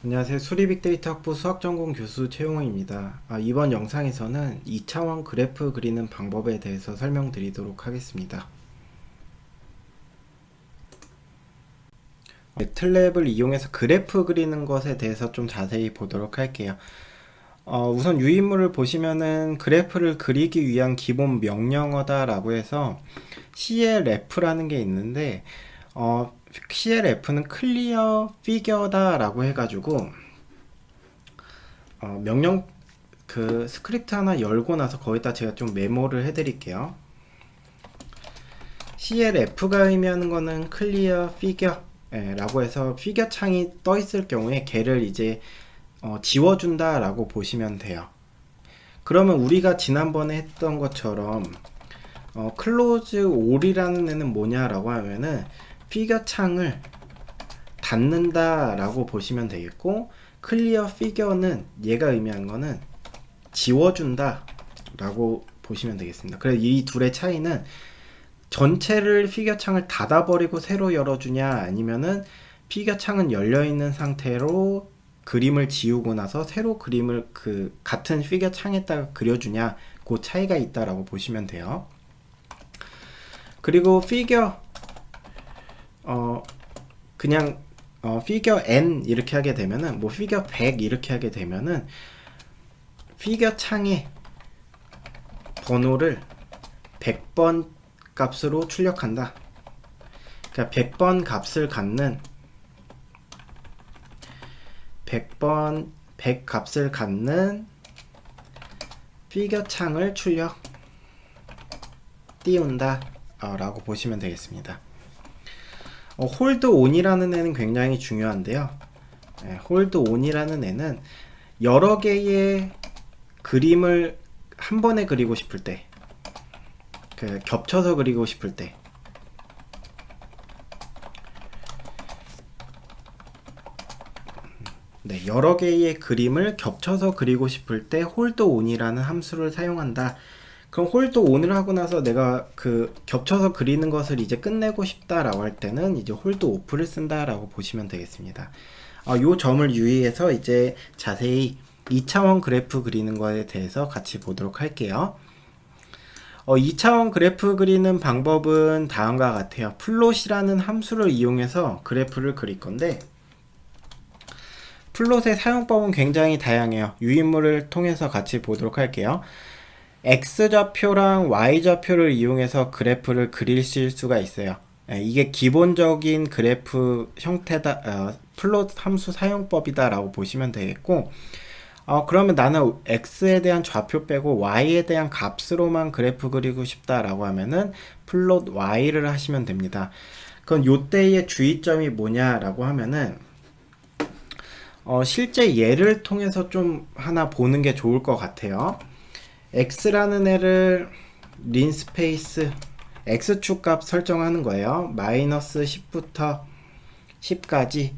안녕하세요. 수리빅데이터 학부 수학전공 교수 최용호입니다. 이번 영상에서는 2차원 그래프 그리는 방법에 대해서 설명드리도록 하겠습니다. 매틀랩을 이용해서 그래프 그리는 것에 대해서 좀 자세히 보도록 할게요. 우선 유인물을 보시면은 그래프를 그리기 위한 기본 명령어다라고 해서 CLF라는 게 있는데 CLF는 클리어 피겨다라고 해가지고 명령 그 스크립트 하나 열고 나서 거기다 제가 좀 메모를 해드릴게요. CLF가 의미하는 거는 클리어 피겨 라고 해서 피겨 창이 떠 있을 경우에 걔를 이제 지워준다 라고 보시면 돼요. 그러면 우리가 지난번에 했던 것처럼 클로즈 올이라는 애는 뭐냐라고 하면은 피겨 창을 닫는다 라고 보시면 되겠고, 클리어 피겨는 얘가 의미하는 거는 지워준다 라고 보시면 되겠습니다. 그래서 이 둘의 차이는 전체를 피겨 창을 닫아버리고 새로 열어주냐, 아니면은 피겨 창은 열려있는 상태로 그림을 지우고 나서 새로 그림을 그 같은 피겨 창에다가 그려주냐, 그 차이가 있다라고 보시면 돼요. 그리고 피겨 그냥 피겨 n 이렇게 하게 되면은, 뭐 피겨 100 이렇게 하게 되면은 피겨 창의 번호를 100번 값으로 출력한다. 그러니까 100번 값을 갖는 100 값을 갖는 피겨 창을 출력 띄운다 라고 보시면 되겠습니다. 홀드 온이라는 애는 굉장히 중요한데요. 홀드 온이라는 애는 여러 개의 그림을 한 번에 그리고 싶을 때, 겹쳐서 그리고 싶을 때, 여러 개의 그림을 겹쳐서 그리고 싶을 때 홀드 온이라는 함수를 사용한다. 그럼 홀드 온을 하고 나서 내가 그 겹쳐서 그리는 것을 이제 끝내고 싶다라고 할 때는 이제 홀드 오프를 쓴다라고 보시면 되겠습니다. 요 점을 유의해서 이제 자세히 2차원 그래프 그리는 거에 대해서 같이 보도록 할게요. 2차원 그래프 그리는 방법은 다음과 같아요. 플롯이라는 함수를 이용해서 그래프를 그릴 건데, 플롯의 사용법은 굉장히 다양해요. 유인물을 통해서 같이 보도록 할게요. X좌표랑 Y좌표를 이용해서 그래프를 그리실 수가 있어요. 이게 기본적인 그래프 형태다, 플롯 함수 사용법이다 라고 보시면 되겠고, 그러면 나는 X에 대한 좌표 빼고 Y에 대한 값으로만 그래프 그리고 싶다 라고 하면은 플롯 Y를 하시면 됩니다. 그럼 요때의 주의점이 뭐냐 라고 하면은, 실제 예를 통해서 좀 하나 보는 게 좋을 것 같아요. x라는 애를 린스페이스 x축 값 설정하는 거예요. 마이너스 10부터 10까지.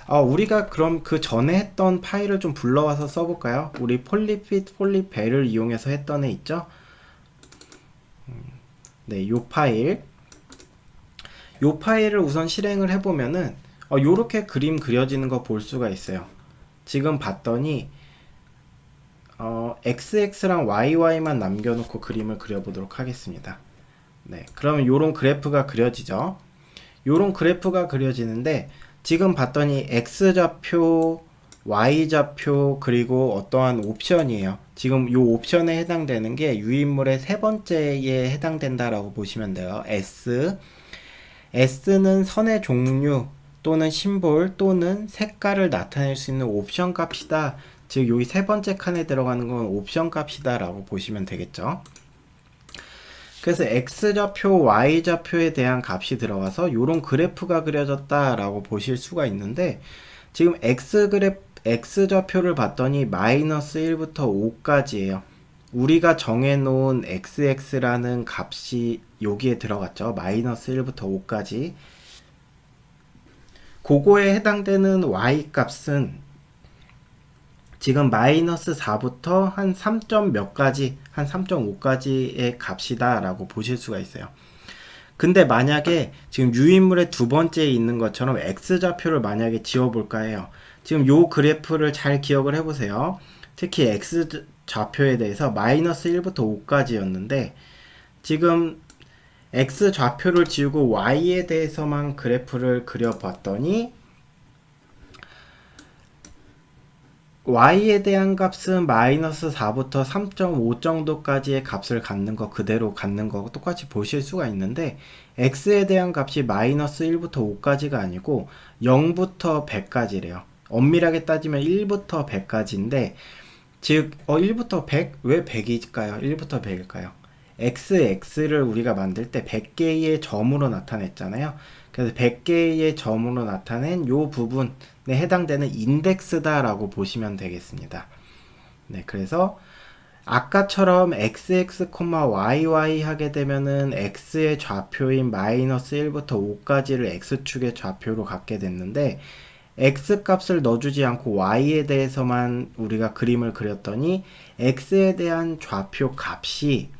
우리가 그럼 그 전에 했던 파일을 좀 불러와서 써볼까요? 우리 폴리핏 폴리벨을 이용해서 했던 애 있죠? 네, 요 파일을 우선 실행을 해보면은 요렇게 그림 그려지는 거 볼 수가 있어요. 지금 봤더니 XX랑 YY만 남겨놓고 그림을 그려보도록 하겠습니다. 네, 그러면 요런 그래프가 그려지죠. 요런 그래프가 그려지는데, 지금 봤더니 X좌표, Y좌표, 그리고 어떠한 옵션이에요. 지금 요 옵션에 해당되는 게 유인물의 세 번째에 해당된다라고 보시면 돼요. S는 선의 종류 또는 심볼 또는 색깔을 나타낼 수 있는 옵션 값이다. 즉 여기 세 번째 칸에 들어가는 건 옵션 값이다 라고 보시면 되겠죠. 그래서 X좌표, Y좌표에 대한 값이 들어가서 요런 그래프가 그려졌다 라고 보실 수가 있는데, 지금 X좌표를 봤더니 마이너스 1부터 5까지예요. 우리가 정해놓은 XX라는 값이 여기에 들어갔죠. 마이너스 1부터 5까지. 그거에 해당되는 Y 값은 지금 마이너스 4부터 한 3점 몇 가지, 한 3.5까지의 값이다 라고 보실 수가 있어요. 근데 만약에 지금 유인물의 두 번째에 있는 것처럼 X좌표를 만약에 지워볼까 해요. 지금 요 그래프를 잘 기억을 해보세요. 특히 X 좌표에 대해서 마이너스 1부터 5까지였는데 지금 X 좌표를 지우고 Y에 대해서만 그래프를 그려봤더니 Y에 대한 값은 마이너스 4부터 3.5 정도까지의 값을 갖는 거 그대로 갖는 거 똑같이 보실 수가 있는데 X에 대한 값이 마이너스 1부터 5까지가 아니고 0부터 100까지래요. 엄밀하게 따지면 1부터 100까지인데 즉 1부터 100? 왜 100일까요? 1부터 100일까요? x를 우리가 만들 때 100개의 점으로 나타냈잖아요. 그래서 100개의 점으로 나타낸 요 부분에 해당되는 인덱스다 라고 보시면 되겠습니다. 네, 그래서 아까처럼 xx, yy 하게 되면은 x의 좌표인 마이너스 1부터 5까지를 x축의 좌표로 갖게 됐는데 x 값을 넣어주지 않고 y에 대해서만 우리가 그림을 그렸더니 x에 대한 좌표 값이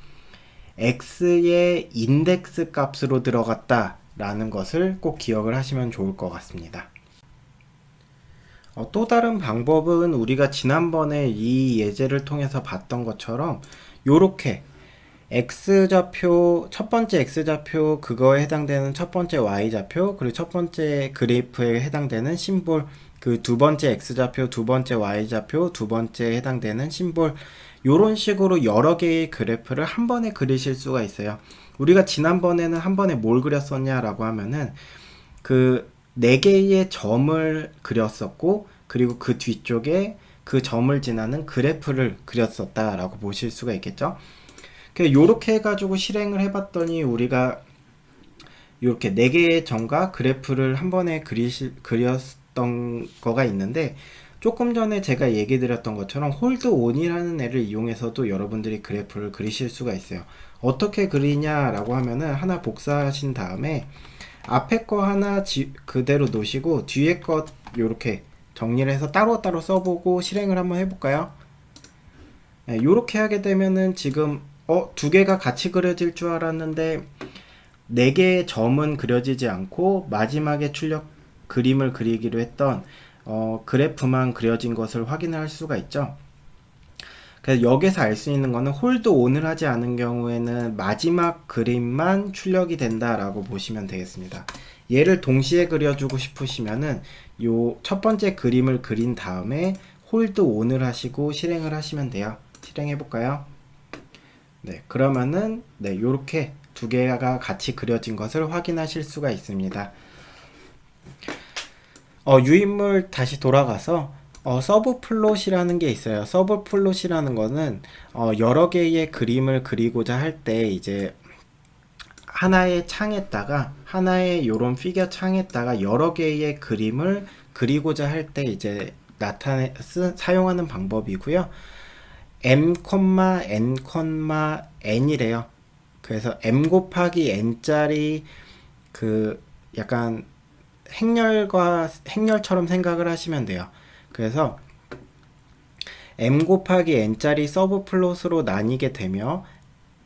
x의 인덱스 값으로 들어갔다 라는 것을 꼭 기억을 하시면 좋을 것 같습니다. 또 다른 방법은 우리가 지난번에 이 예제를 통해서 봤던 것처럼 요렇게 x좌표, 첫 번째 x좌표 그거에 해당되는 첫 번째 y좌표 그리고 첫 번째 그래프에 해당되는 심볼 그 두 번째 x좌표, 두 번째 y좌표, 두 번째에 해당되는 심볼 요런 식으로 여러 개의 그래프를 한 번에 그리실 수가 있어요. 우리가 지난번에는 한 번에 뭘 그렸었냐라고 하면은 그 4개의 점을 그렸었고 그리고 그 뒤쪽에 그 점을 지나는 그래프를 그렸었다라고 보실 수가 있겠죠. 요렇게 해가지고 실행을 해봤더니 우리가 이렇게 4개의 점과 그래프를 한 번에 그렸던 거가 있는데 조금 전에 제가 얘기 드렸던 것처럼 홀드 온이라는 애를 이용해서도 여러분들이 그래프를 그리실 수가 있어요. 어떻게 그리냐라고 하면은 하나 복사하신 다음에 앞에 거 하나 그대로 놓으시고 뒤에 거 요렇게 정리를 해서 따로따로 써보고 실행을 한번 해볼까요? 네, 요렇게 하게 되면은 지금 2개가 같이 그려질 줄 알았는데 4개의 점은 그려지지 않고 마지막에 그림을 그리기로 했던 그래프만 그려진 것을 확인할 수가 있죠. 그래서 여기서 알 수 있는 거는 홀드 온을 하지 않은 경우에는 마지막 그림만 출력이 된다라고 보시면 되겠습니다. 얘를 동시에 그려주고 싶으시면은 요 첫 번째 그림을 그린 다음에 홀드 온을 하시고 실행을 하시면 돼요. 실행해 볼까요? 네, 그러면은 네, 요렇게 2개가 같이 그려진 것을 확인하실 수가 있습니다. 유인물 다시 돌아가서 서브 플롯이라는 게 있어요. 서브 플롯이라는 거는 여러 개의 그림을 그리고자 할 때 이제 하나의 창에다가 하나의 요런 피겨 창에다가 여러 개의 그림을 그리고자 할 때 이제 사용하는 방법이고요. m, n, n이래요. 그래서 m 곱하기 n짜리 그 약간 행렬처럼 생각을 하시면 돼요. 그래서 m 곱하기 n짜리 서브 플롯으로 나뉘게 되며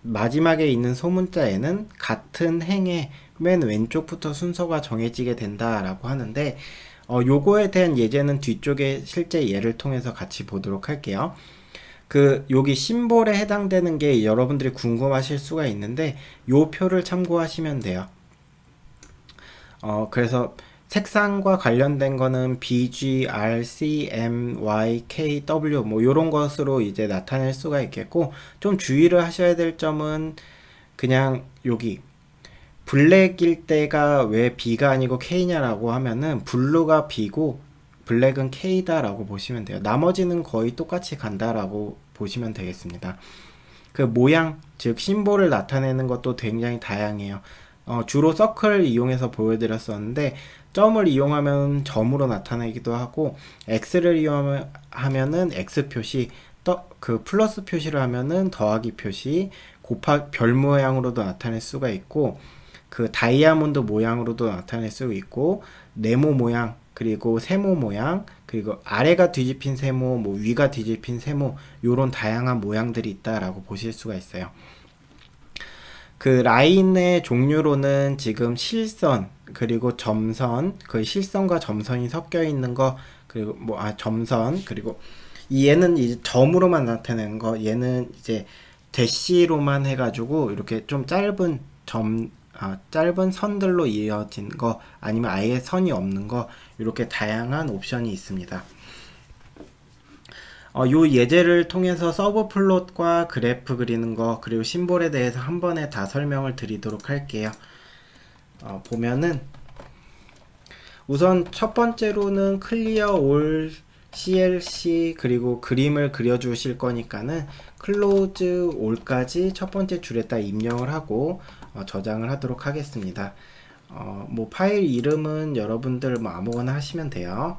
마지막에 있는 소문자에는 같은 행의 맨 왼쪽부터 순서가 정해지게 된다라고 하는데 요거에 대한 예제는 뒤쪽에 실제 예를 통해서 같이 보도록 할게요. 여기 심볼에 해당되는 게 여러분들이 궁금하실 수가 있는데 요 표를 참고하시면 돼요. 그래서 색상과 관련된 거는 BG, R, C, M, Y, K, W 뭐 요런 것으로 이제 나타낼 수가 있겠고 좀 주의를 하셔야 될 점은 그냥 여기 블랙일 때가 왜 B가 아니고 K냐라고 하면은 블루가 B고 블랙은 K다 라고 보시면 돼요. 나머지는 거의 똑같이 간다라고 보시면 되겠습니다. 그 모양, 즉 심볼을 나타내는 것도 굉장히 다양해요. 주로 서클을 이용해서 보여드렸었는데 점을 이용하면 점으로 나타내기도 하고 X를 이용하면은 X 표시, 그 플러스 표시를 하면은 더하기 표시, 별 모양으로도 나타낼 수가 있고 그 다이아몬드 모양으로도 나타낼 수 있고 네모 모양 그리고 세모 모양 그리고 아래가 뒤집힌 세모 뭐 위가 뒤집힌 세모 요런 다양한 모양들이 있다라고 보실 수가 있어요. 그 라인의 종류로는 지금 실선 그리고 점선, 그 실선과 점선이 섞여 있는 거, 그리고 점선, 그리고 얘는 이제 점으로만 나타내는 거, 얘는 이제 대시로만 해가지고 이렇게 좀 짧은 선들로 이어진 거, 아니면 아예 선이 없는 거, 이렇게 다양한 옵션이 있습니다. 요 예제를 통해서 서브 플롯과 그래프 그리는 거, 그리고 심볼에 대해서 한 번에 다 설명을 드리도록 할게요. 보면은 우선 첫 번째로는 클리어 올 CLC, 그리고 그림을 그려 주실 거니까는 클로즈 올까지 첫 번째 줄에다 입력을 하고 저장을 하도록 하겠습니다. 뭐 파일 이름은 여러분들 뭐 아무거나 하시면 돼요.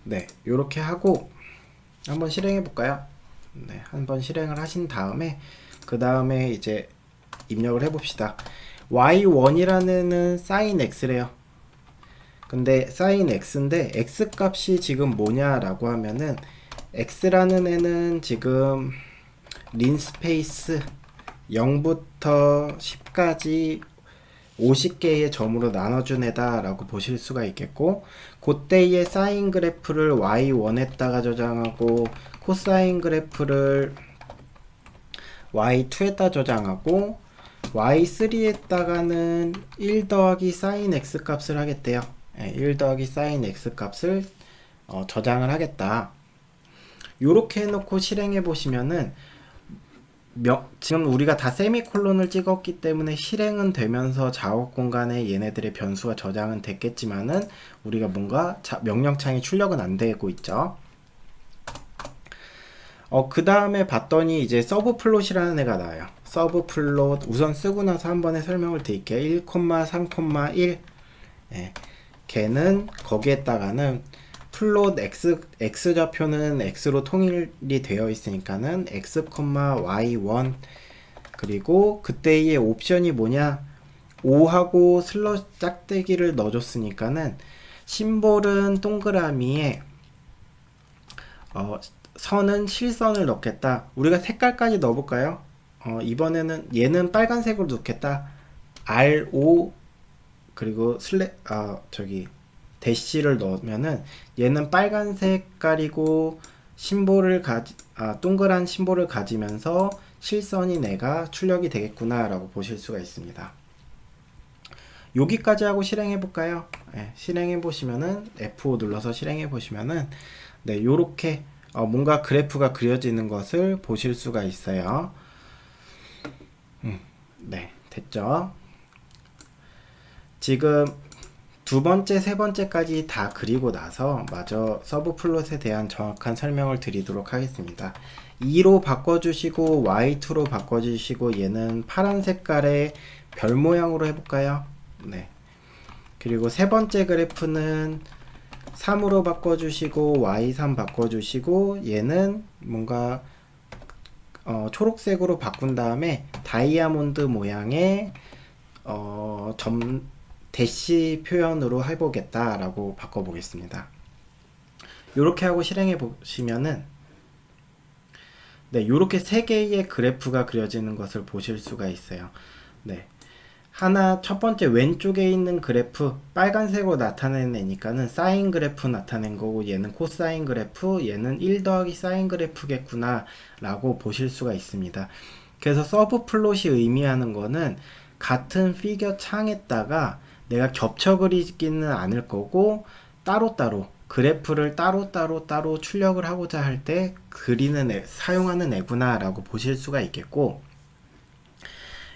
네, 요렇게 하고 한번 실행해 볼까요? 네, 한번 실행을 하신 다음에 그 다음에 이제 입력을 해 봅시다. y1이라는 애는 sin x래요. 근데 sin x인데 x 값이 지금 뭐냐라고 하면은 x라는 애는 지금 린스페이스 0부터 10까지 50개의 점으로 나눠준 애다 라고 보실 수가 있겠고, 그때의 사인 그래프를 y1에다가 저장하고 코사인 그래프를 y2에다 저장하고 y3에다가는 1 더하기 사인 x 값을 하겠대요. 1 더하기 사인 x 값을 저장을 하겠다. 요렇게 해놓고 실행해 보시면은 지금 우리가 다 세미콜론을 찍었기 때문에 실행은 되면서 작업 공간에 얘네들의 변수가 저장은 됐겠지만은 우리가 뭔가 명령창에 출력은 안 되고 있죠. 그 다음에 봤더니 이제 서브 플롯이라는 애가 나와요. 서브 플롯 우선 쓰고 나서 한 번에 설명을 드릴게요. 1,3,1 걔는 거기에다가는 플롯 x좌표는 x로 통일이 되어 있으니까는 x, y1, 그리고 그때의 옵션이 뭐냐, 5하고 슬러 짝대기를 넣어줬으니까는 심볼은 동그라미에 선은 실선을 넣겠다. 우리가 색깔까지 넣어볼까요? 이번에는 얘는 빨간색으로 넣겠다. R5 그리고 대시를 넣으면은 얘는 빨간 색깔이고 동그란 심볼을 가지면서 실선이 내가 출력이 되겠구나 라고 보실 수가 있습니다. 여기까지 하고 실행해 볼까요? 네, 실행해 보시면은 F5 눌러서 실행해 보시면은 네, 요렇게 뭔가 그래프가 그려지는 것을 보실 수가 있어요. 네, 됐죠? 지금 두 번째, 세 번째까지 다 그리고 나서 마저 서브 플롯에 대한 정확한 설명을 드리도록 하겠습니다. 2로 바꿔주시고 y2로 바꿔주시고 얘는 파란 색깔의 별 모양으로 해볼까요? 네. 그리고 세 번째 그래프는 3으로 바꿔주시고 y3 바꿔주시고 얘는 뭔가 초록색으로 바꾼 다음에 다이아몬드 모양의 대시 표현으로 해보겠다 라고 바꿔보겠습니다. 이렇게 하고 실행해 보시면은 네, 이렇게 세 개의 그래프가 그려지는 것을 보실 수가 있어요. 네, 첫 번째 왼쪽에 있는 그래프 빨간색으로 나타내는 애니까는 사인 그래프 나타낸 거고, 얘는 코사인 그래프, 얘는 1 더하기 사인 그래프겠구나 라고 보실 수가 있습니다. 그래서 서브 플롯이 의미하는 거는 같은 피겨 창에다가 내가 겹쳐 그리지는 않을 거고 따로따로 그래프를 따로 출력을 하고자 할 때 사용하는 애구나 라고 보실 수가 있겠고,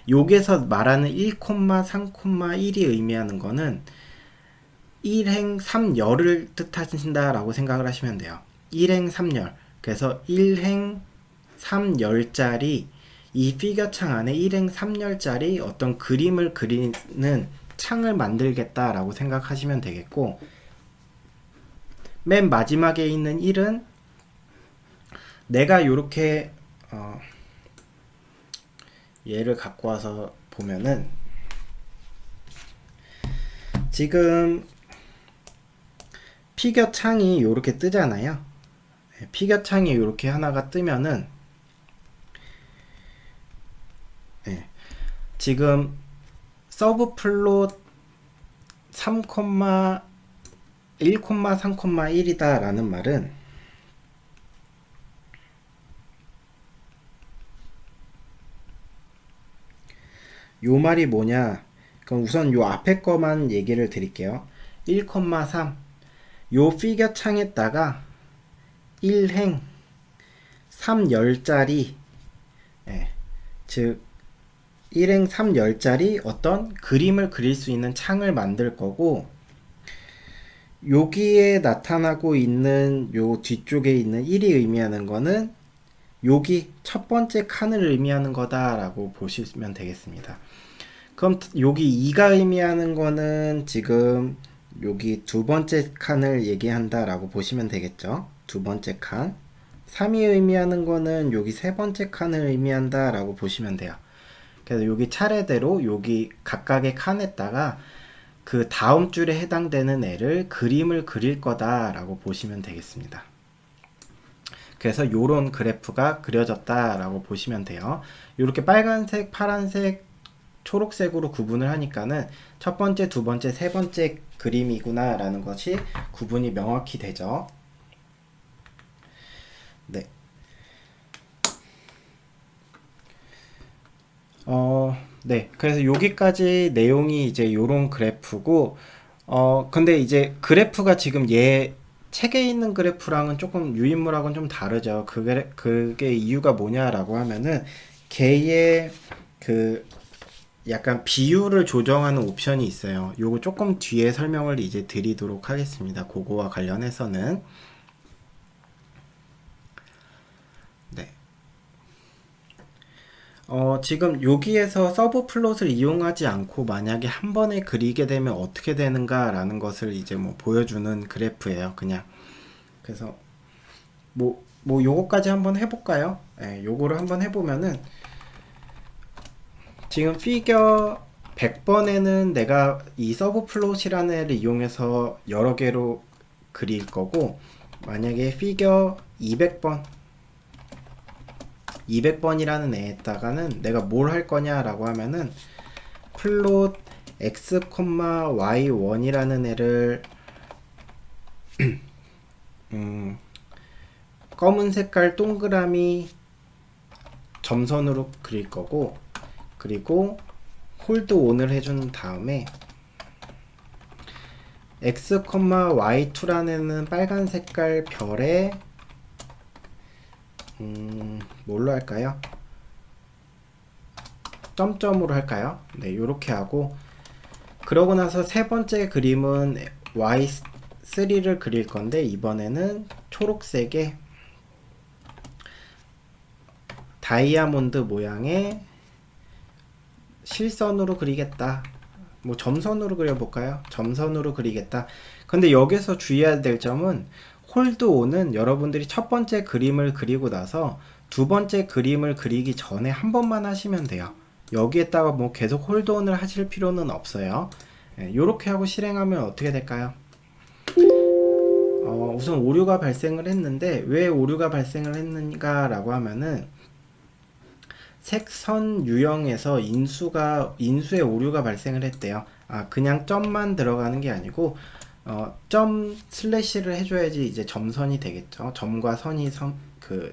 여기서 말하는 1,3,1이 의미하는 거는 1행 3열을 뜻하신다 라고 생각을 하시면 돼요. 1행 3열. 그래서 1행 3열짜리 이 피겨 창 안에 1행 3열짜리 어떤 그림을 그리는 창을 만들겠다 라고 생각하시면 되겠고, 맨 마지막에 있는 1은 내가 요렇게 얘를 갖고 와서 보면은 지금 피겨 창이 요렇게 뜨잖아요. 피겨 창이 요렇게 하나가 뜨면은 지금 서브플롯 1,3,1이다 라는 말은 요 말이 뭐냐, 그럼 우선 요 앞에 거만 얘기를 드릴게요. 1,3 요 피겨 창에다가 1행 3열짜리, 예, 즉 1행 3열짜리 어떤 그림을 그릴 수 있는 창을 만들 거고, 여기에 나타나고 있는 요 뒤쪽에 있는 1이 의미하는 거는 여기 첫 번째 칸을 의미하는 거다라고 보시면 되겠습니다. 그럼 여기 2가 의미하는 거는 지금 여기 두 번째 칸을 얘기한다라고 보시면 되겠죠. 두 번째 칸. 3이 의미하는 거는 여기 세 번째 칸을 의미한다라고 보시면 돼요. 그래서 여기 차례대로 여기 각각의 칸에다가 그 다음 줄에 해당되는 애를 그림을 그릴 거다라고 보시면 되겠습니다. 그래서 요런 그래프가 그려졌다라고 보시면 돼요. 이렇게 빨간색, 파란색, 초록색으로 구분을 하니까는 첫 번째, 두 번째, 세 번째 그림이구나 라는 것이 구분이 명확히 되죠. 네. 네. 그래서 여기까지 내용이 이제 요런 그래프고, 근데 이제 그래프가 지금 책에 있는 그래프랑은 조금 유인물하고는 좀 다르죠. 그게 이유가 뭐냐라고 하면은 걔의 그 약간 비율을 조정하는 옵션이 있어요. 요거 조금 뒤에 설명을 이제 드리도록 하겠습니다. 그거와 관련해서는. 네. 지금 여기에서 서브 플롯을 이용하지 않고 만약에 한 번에 그리게 되면 어떻게 되는가 라는 것을 이제 뭐 보여주는 그래프예요. 그냥. 그래서 요거까지 한번 해볼까요? 네, 요거를 한번 해보면은 지금 피겨 100번에는 내가 이 서브 플롯이라는 애를 이용해서 여러 개로 그릴 거고, 만약에 피겨 200번이라는 애에다가는 내가 뭘 할 거냐라고 하면은 플롯 x, y1이라는 애를 검은 색깔 동그라미 점선으로 그릴 거고, 그리고 홀드 온을 해준 다음에 x, y2라는 빨간 색깔 별에 뭘로 할까요? 점점으로 할까요? 네, 요렇게 하고, 그러고 나서 세 번째 그림은 y3를 그릴 건데, 이번에는 초록색의 다이아몬드 모양의 실선으로 그리겠다. 뭐 점선으로 그려볼까요? 점선으로 그리겠다. 근데 여기서 주의해야 될 점은 홀드 온은 여러분들이 첫 번째 그림을 그리고 나서 두 번째 그림을 그리기 전에 한 번만 하시면 돼요. 여기에다가 뭐 계속 홀드 온을 하실 필요는 없어요. 이렇게 하고 실행하면 어떻게 될까요? 우선 오류가 발생을 했는데, 왜 오류가 발생을 했는가 라고 하면은 색선 유형에서 인수의 오류가 발생을 했대요. 그냥 점만 들어가는 게 아니고 점 슬래시를 해줘야지 이제 점선이 되겠죠. 점과 선이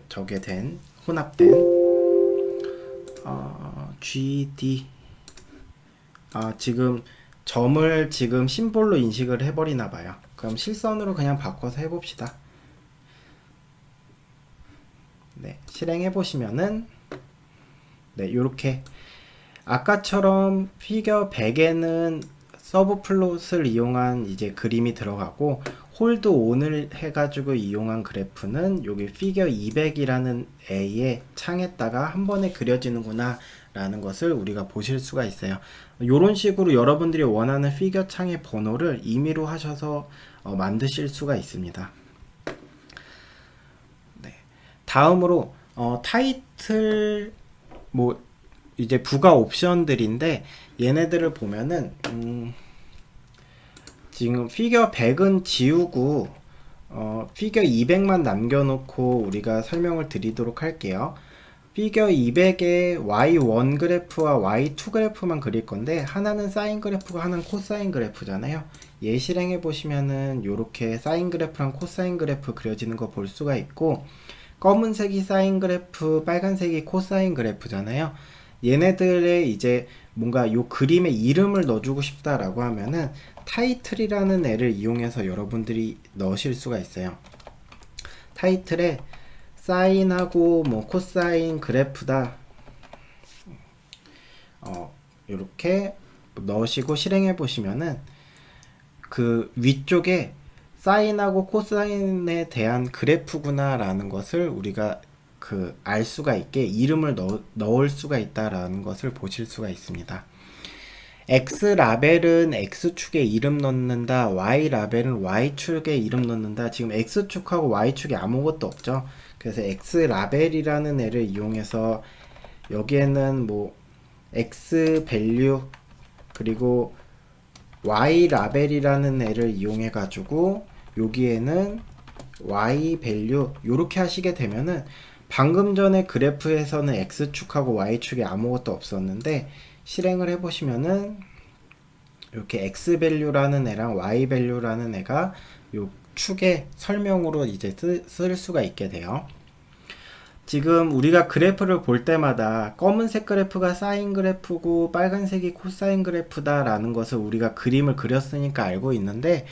저게 된 혼합된 GD. 지금 점을 지금 심볼로 인식을 해버리나 봐요. 그럼 실선으로 그냥 바꿔서 해봅시다. 네, 실행해 보시면은 네, 요렇게 아까처럼 피겨 100에는 서브 플롯을 이용한 이제 그림이 들어가고, 홀드 온을 해가지고 이용한 그래프는 여기 피겨 200이라는 A의 창에다가 한 번에 그려지는구나 라는 것을 우리가 보실 수가 있어요. 이런 식으로 여러분들이 원하는 피겨 창의 번호를 임의로 하셔서 만드실 수가 있습니다. 네. 다음으로 타이틀 이제 부가 옵션들인데, 얘네들을 보면은 지금 피겨 100은 지우고 피겨 200만 남겨놓고 우리가 설명을 드리도록 할게요. 피겨 200의 y1 그래프와 y2 그래프만 그릴 건데 하나는 사인 그래프고 하나는 코사인 그래프잖아요. 얘 실행해 보시면은 요렇게 사인 그래프랑 코사인 그래프 그려지는 거 볼 수가 있고, 검은색이 사인 그래프, 빨간색이 코사인 그래프잖아요. 얘네들의 이제 뭔가 요 그림에 이름을 넣어주고 싶다라고 하면은 타이틀이라는 애를 이용해서 여러분들이 넣으실 수가 있어요. 타이틀에 사인하고 뭐 코사인 그래프다 이렇게 넣으시고 실행해 보시면은 그 위쪽에 사인하고 코사인에 대한 그래프구나 라는 것을 우리가 그 알 수가 있게 이름을 넣을 수가 있다라는 것을 보실 수가 있습니다. X 라벨은 X축에 이름 넣는다, Y 라벨은 Y축에 이름 넣는다. 지금 X축하고 Y축에 아무것도 없죠. 그래서 X 라벨이라는 애를 이용해서 여기에는 뭐 X 밸류 그리고 Y 라벨이라는 애를 이용해 가지고 여기에는 Y 밸류 요렇게 하시게 되면은 방금 전에 그래프에서는 X축하고 Y축에 아무것도 없었는데 실행을 해보시면은 이렇게 X 밸류라는 애랑 Y 밸류라는 애가 요 축의 설명으로 이제 쓸 수가 있게 돼요. 지금 우리가 그래프를 볼 때마다 검은색 그래프가 사인 그래프고 빨간색이 코사인 그래프다 라는 것을 우리가 그림을 그렸으니까 알고 있는데,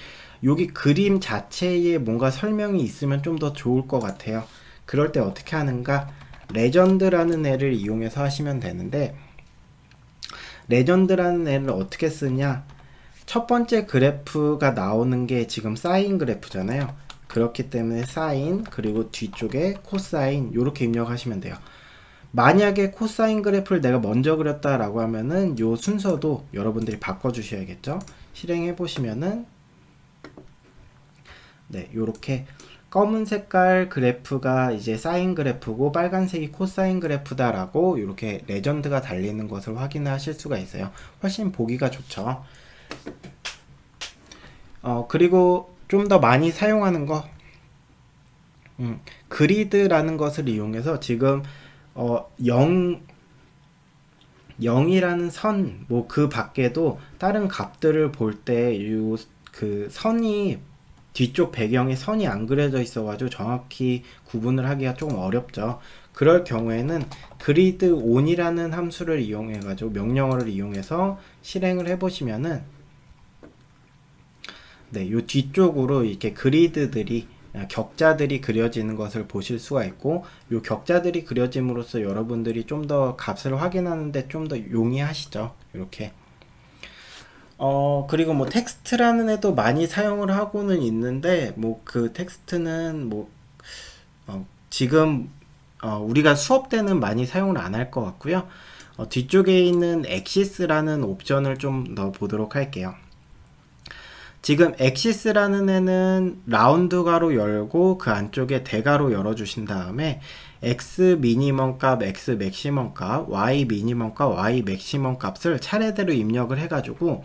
여기 그림 자체에 뭔가 설명이 있으면 좀 더 좋을 것 같아요. 그럴 때 어떻게 하는가? 레전드라는 애를 이용해서 하시면 되는데, 레전드라는 애를 어떻게 쓰냐? 첫 번째 그래프가 나오는 게 지금 사인 그래프잖아요. 그렇기 때문에 사인 그리고 뒤쪽에 코사인 이렇게 입력하시면 돼요. 만약에 코사인 그래프를 내가 먼저 그렸다라고 하면은 요 순서도 여러분들이 바꿔주셔야겠죠. 실행해 보시면은 네, 요렇게 검은 색깔 그래프가 이제 사인 그래프고 빨간색이 코사인 그래프다라고 이렇게 레전드가 달리는 것을 확인하실 수가 있어요. 훨씬 보기가 좋죠. 그리고 좀 더 많이 사용하는 거, 그리드라는 것을 이용해서 지금 0이라는 선, 뭐 그 밖에도 다른 값들을 볼 때 그 선이 뒤쪽 배경에 선이 안 그려져 있어가지고 정확히 구분을 하기가 조금 어렵죠. 그럴 경우에는 그리드 on이라는 함수를 이용해가지고 명령어를 이용해서 실행을 해보시면은 네, 요 뒤쪽으로 이렇게 그리드들이 격자들이 그려지는 것을 보실 수가 있고, 요 격자들이 그려짐으로써 여러분들이 좀 더 값을 확인하는데 좀 더 용이하시죠. 이렇게. 그리고 뭐 텍스트라는 애도 많이 사용을 하고는 있는데, 뭐 그 텍스트는 뭐 지금 우리가 수업 때는 많이 사용을 안 할 것 같고요. 뒤쪽에 있는 엑시스라는 옵션을 좀 더 보도록 할게요. 지금 엑시스라는 애는 라운드 가로 열고 그 안쪽에 대가로 열어주신 다음에 x 미니멈 값, x 맥시멈 값, y 미니멈 값, y 맥시멈 값을 차례대로 입력을 해가지고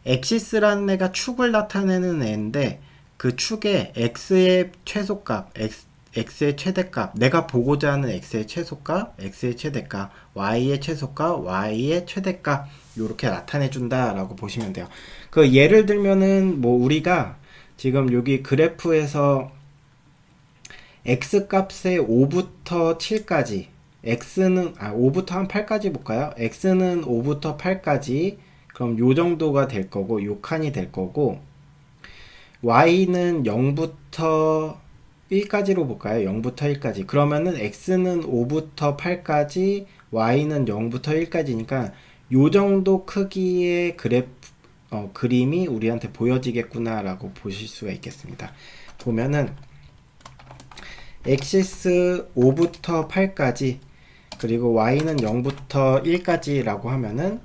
엑시스라는 애가 축을 나타내는 애인데 그 축에 x의 최소값, x의 최대값, 내가 보고자 하는 x의 최소값, x의 최대값, y의 최소값, y의 최대값 이렇게 나타내 준다라고 보시면 돼요. 그 예를 들면은 뭐 우리가 지금 여기 그래프에서 x 값에 5부터 7까지, x는 5부터 한 8까지 볼까요? x는 5부터 8까지, 그럼 요 정도가 될 거고 요 칸이 될 거고, y는 0부터 1까지로 볼까요? 0부터 1까지. 그러면은 x는 5부터 8까지, y는 0부터 1까지니까 요 정도 크기의 그림이 우리한테 보여지겠구나 라고 보실 수가 있겠습니다. 보면은 엑시스 5부터 8까지 그리고 y는 0부터 1까지 라고 하면은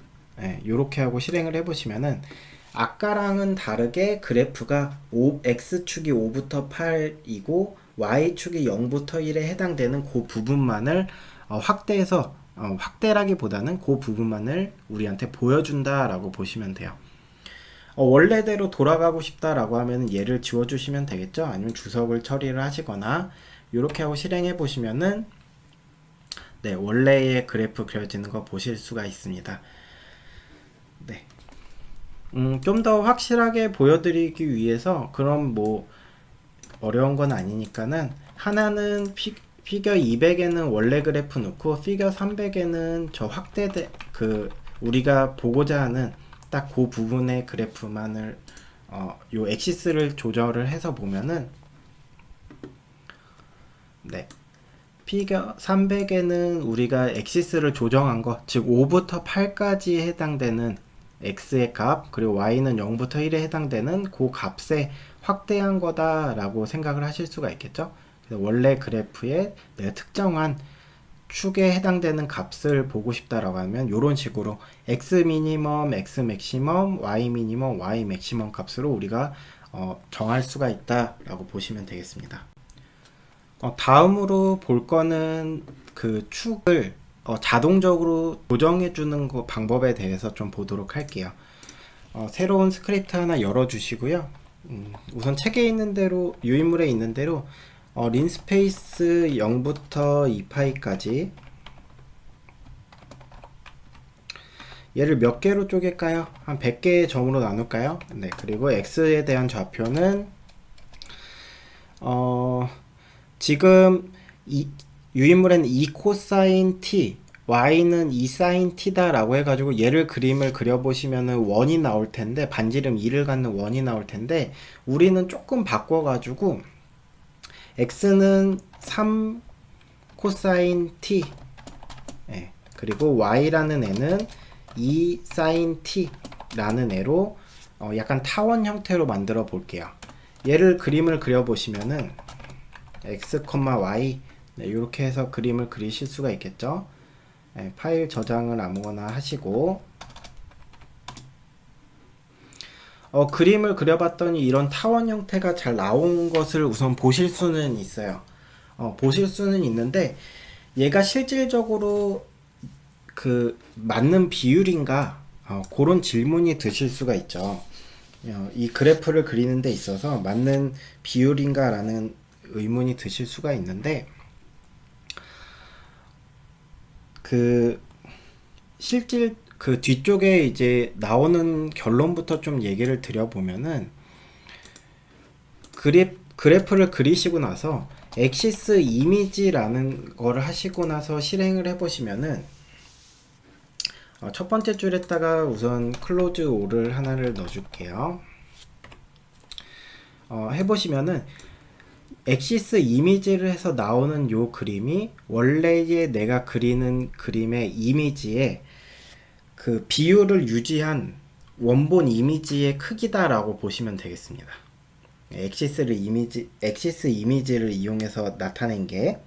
요렇게 하고 실행을 해보시면은 아까랑은 다르게 그래프가 x축이 5부터 8이고 y축이 0부터 1에 해당되는 그 부분만을 확대해서 확대라기보다는 그 부분만을 우리한테 보여준다 라고 보시면 돼요. 원래대로 돌아가고 싶다라고 하면 얘를 지워주시면 되겠죠. 아니면 주석을 처리를 하시거나 이렇게 하고 실행해 보시면은 네, 원래의 그래프 그려지는 거 보실 수가 있습니다. 네. 좀 더 확실하게 보여드리기 위해서, 그럼 뭐 어려운 건 아니니까는, 하나는 피겨 200에는 원래 그래프 넣고 피겨 300에는 저 확대된 우리가 보고자 하는 딱 그 부분의 그래프만을 요 엑시스를 조절을 해서 보면은, 네, 피겨 300에는 우리가 엑시스를 조정한 거, 즉 5부터 8까지에 해당되는 x의 값, 그리고 y는 0부터 1에 해당되는 그 값에 확대한 거다라고 생각을 하실 수가 있겠죠. 그래서 원래 그래프에 내가 특정한 축에 해당되는 값을 보고 싶다라고 하면 이런 식으로 x 미니멈, x 맥시멈, y 미니멈, y 맥시멈 값으로 우리가 정할 수가 있다라고 보시면 되겠습니다. 다음으로 볼 거는 그 축을 자동적으로 조정해 주는 방법에 대해서 좀 보도록 할게요. 새로운 스크립트 하나 열어 주시고요. 우선 책에 있는 대로, 유인물에 있는 대로 린스페이스 0부터 2파이까지 얘를 몇 개로 쪼갤까요? 한 100개의 점으로 나눌까요? 네, 그리고 x에 대한 좌표는 지금 유인물에는 2 코사인 t, y는 2 사인 t다 라고 해가지고 얘를 그림을 그려보시면은 원이 나올 텐데, 반지름 2를 갖는 원이 나올 텐데, 우리는 조금 바꿔가지고 x는 3 코사인 t, 예, 그리고 y라는 애는 2 사인 t 라는 애로 약간 타원 형태로 만들어 볼게요. 얘를 그림을 그려보시면은 x, y, 네, 이렇게 해서 그림을 그리실 수가 있겠죠. 네, 파일 저장을 아무거나 하시고 그림을 그려봤더니 이런 타원 형태가 잘 나온 것을 우선 보실 수는 있어요. 보실 수는 있는데 얘가 실질적으로 그 맞는 비율인가, 그런 질문이 드실 수가 있죠. 이 그래프를 그리는 데 있어서 맞는 비율인가 라는 의문이 드실 수가 있는데, 실질 그 뒤쪽에 이제 나오는 결론부터 좀 얘기를 드려보면은, 그래프를 그리시고 나서 엑시스 이미지라는 거를 하시고 나서 실행을 해보시면은, 첫 번째 줄에다가 우선 클로즈 올을 하나를 넣어줄게요. 해보시면은 엑시스 이미지를 해서 나오는 요 그림이 원래의 내가 그리는 그림의 이미지에 그 비율을 유지한 원본 이미지의 크기다라고 보시면 되겠습니다. 엑시스 이미지를 이용해서 나타낸 게,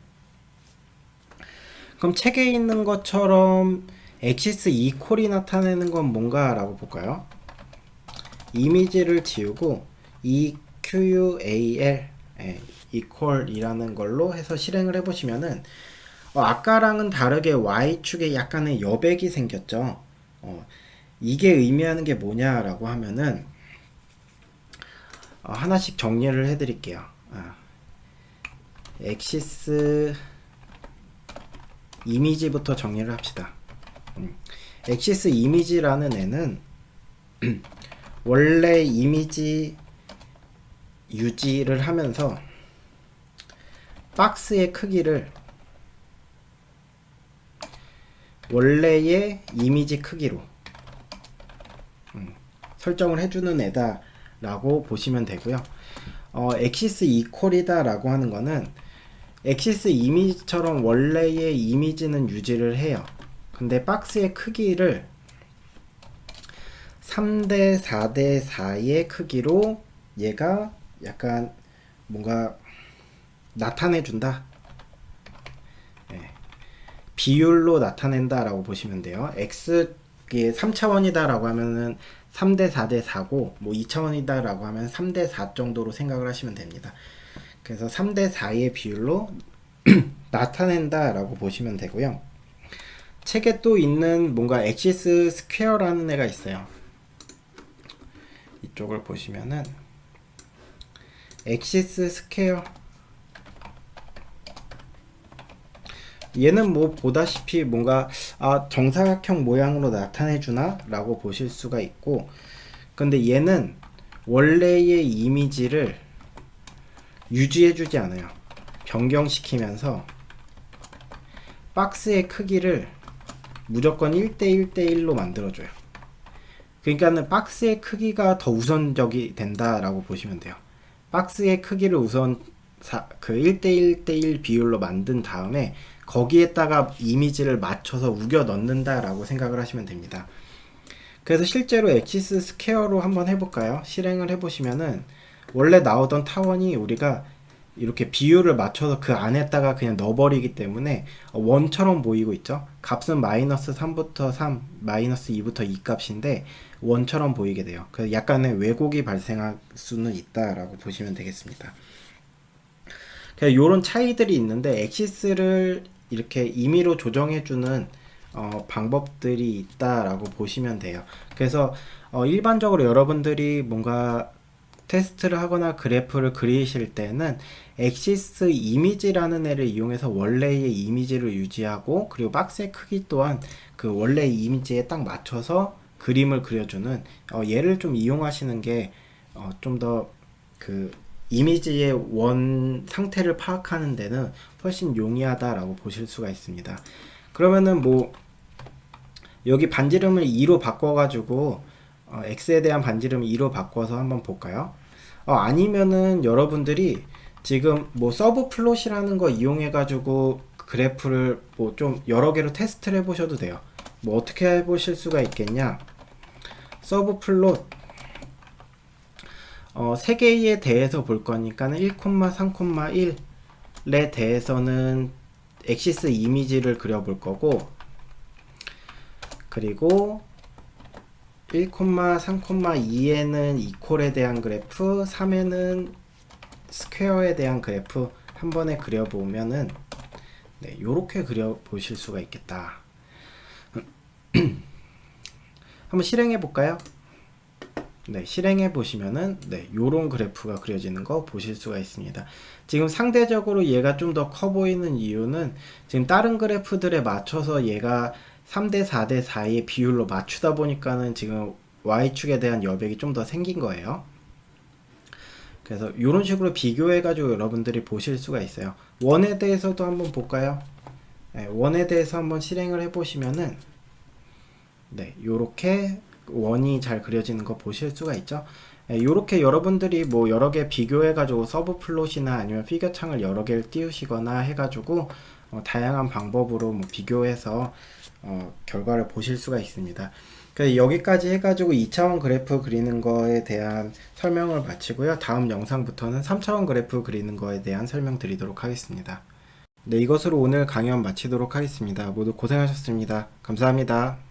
그럼 책에 있는 것처럼 엑시스 이퀄이 나타내는 건 뭔가 라고 볼까요? 이미지를 지우고 EQUAL, equal이라는 걸로 해서 실행을 해보시면은 아까랑은 다르게 Y축에 약간의 여백이 생겼죠. 이게 의미하는 게 뭐냐라고 하면은 하나씩 정리를 해드릴게요. 엑시스 이미지부터 정리를 합시다. 엑시스 이미지라는 애는 원래 이미지 유지를 하면서 박스의 크기를 원래의 이미지 크기로 설정을 해주는 애다 라고 보시면 되고요. 엑시스 이퀄이다 라고 하는 거는 엑시스 이미지처럼 원래의 이미지는 유지를 해요. 근데 박스의 크기를 3대 4대 4의 크기로 얘가 약간 뭔가 나타내 준다, 비율로 나타낸다 라고 보시면 돼요. x 게 3차원이다 라고 하면은 3대 4대 4고, 뭐 2차원이다 라고 하면 3대 4 정도로 생각을 하시면 됩니다. 그래서 3대 4의 비율로 나타낸다 라고 보시면 되고요. 책에 또 있는 뭔가 엑시스 스퀘어라는 애가 있어요. 이쪽을 보시면은 엑시스 스퀘어, 얘는 뭐 보다시피 뭔가 정사각형 모양으로 나타내 주나 라고 보실 수가 있고, 근데 얘는 원래의 이미지를 유지해 주지 않아요. 변경시키면서 박스의 크기를 무조건 1대1대1로 만들어줘요. 그러니까는 박스의 크기가 더 우선적이 된다라고 보시면 돼요. 박스의 크기를 우선 그 1대1대1 비율로 만든 다음에 거기에다가 이미지를 맞춰서 우겨 넣는다라고 생각을 하시면 됩니다. 그래서 실제로 엑시스 스퀘어로 한번 해볼까요? 실행을 해보시면은 원래 나오던 타원이 우리가 이렇게 비율을 맞춰서 그 안에다가 그냥 넣어버리기 때문에 원처럼 보이고 있죠. 값은 마이너스 3부터 3, 마이너스 2부터 2 값인데 원처럼 보이게 돼요. 그래서 약간의 왜곡이 발생할 수는 있다라고 보시면 되겠습니다. 이런 차이들이 있는데 엑시스를 이렇게 임의로 조정해주는 방법들이 있다라고 보시면 돼요. 그래서 일반적으로 여러분들이 뭔가 테스트를 하거나 그래프를 그리실 때는 엑시스 이미지라는 애를 이용해서 원래의 이미지를 유지하고, 그리고 박스의 크기 또한 그 원래의 이미지에 딱 맞춰서 그림을 그려주는 얘를 좀 이용하시는 게 좀 더 그 이미지의 원 상태를 파악하는 데는 훨씬 용이하다라고 보실 수가 있습니다. 그러면은 뭐 여기 반지름을 2로 바꿔가지고 x에 대한 반지름을 2로 바꿔서 한번 볼까요? 아니면은 여러분들이 지금 뭐 서브 플롯이라는 거 이용해가지고 그래프를 뭐 좀 여러 개로 테스트를 해보셔도 돼요. 뭐 어떻게 해보실 수가 있겠냐? 서브 플롯 3개에 대해서 볼 거니까는 1,3,1에 대해서는 엑시스 이미지를 그려볼 거고, 그리고 1,3,2에는 이퀄에 대한 그래프, 3에는 스퀘어에 대한 그래프 한 번에 그려보면은 요렇게 그려보실 수가 있겠다. 한번 실행해 볼까요? 실행해 보시면은 요런 그래프가 그려지는 거 보실 수가 있습니다. 지금 상대적으로 얘가 좀 더 커 보이는 이유는 지금 다른 그래프들에 맞춰서 얘가 3대 4대 4의 비율로 맞추다 보니까는 지금 Y축에 대한 여백이 좀 더 생긴 거예요. 그래서 이런 식으로 비교해 가지고 여러분들이 보실 수가 있어요. 원에 대해서도 한번 볼까요? 원에 대해서 한번 실행을 해 보시면은 요렇게 원이 잘 그려지는 거 보실 수가 있죠. 요렇게 여러분들이 뭐 여러 개 비교해 가지고 서브 플롯이나 아니면 피겨 창을 여러 개를 띄우시거나 해 가지고 다양한 방법으로 뭐 비교해서 결과를 보실 수가 있습니다. 그래서 여기까지 해가지고 2차원 그래프 그리는 거에 대한 설명을 마치고요. 다음 영상부터는 3차원 그래프 그리는 거에 대한 설명 드리도록 하겠습니다. 이것으로 오늘 강연 마치도록 하겠습니다. 모두 고생하셨습니다. 감사합니다.